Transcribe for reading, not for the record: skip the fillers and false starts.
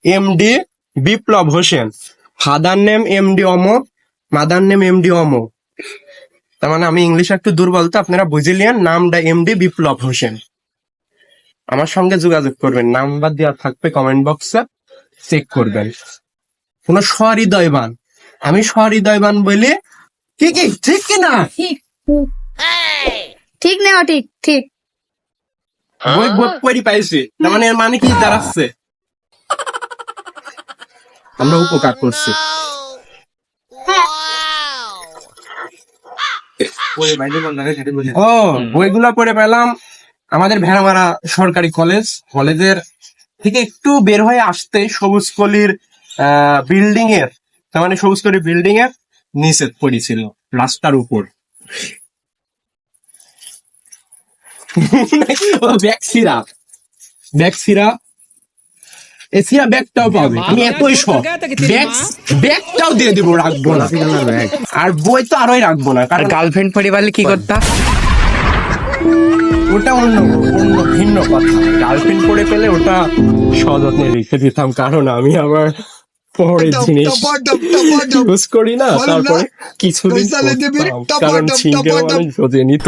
MD বিপ্লব Hossain, father name MD অমক, mother name MD অমক। তার মানে আমি ইংলিশ একটু দুর্বল, তো আপনারা বুঝে নিয়েন, নামটা এমডি বিপ্লব হোসেন। আমার সঙ্গে যোগাযোগ করবেন, নাম্বার দেওয়া থাকবে কমেন্ট বক্সে, চেক করবেন। কোন সহৃদয়বান, আমি সহৃদয়বান বলে কি কি ঠিক কিনা? ঠিক নেওয়া ঠিক ঠিক। বই বই পড়ি পাইছি, তার মানে এর মানে কি দাঁড়াচ্ছে? আমরা উপকার করছি। ও, বইগুলা পড়ে পেলাম আমাদের ভেড়ামারা সরকারি কলেজের থেকে একটু বের হয়ে আসতে সবুজকলির বিল্ডিং এর, তার মানে সবুজকলি বিল্ডিং এর নিচে পড়েছিল, রাস্তার উপর। ব্যাগটাও পাবে, আমি এতই শখ, ব্যাগটাও দিয়ে দিব, রাখবো না। আর বই তো আরোই রাখবো না, আর কারণ গার্লফ্রেন্ড পরিবারে কি করতা? ওটা অন্য ভিন্ন কথা। গার্লফ্রেন্ড পড়ে পেলে ওটা সযত্নে রেখে দিতাম, কারণ আমি আবার পরের জিনিস ইউজ করি না, তারপরে কিছুদিন করতাম, কারণ ছিনকে মানুষ বোঝে নিত।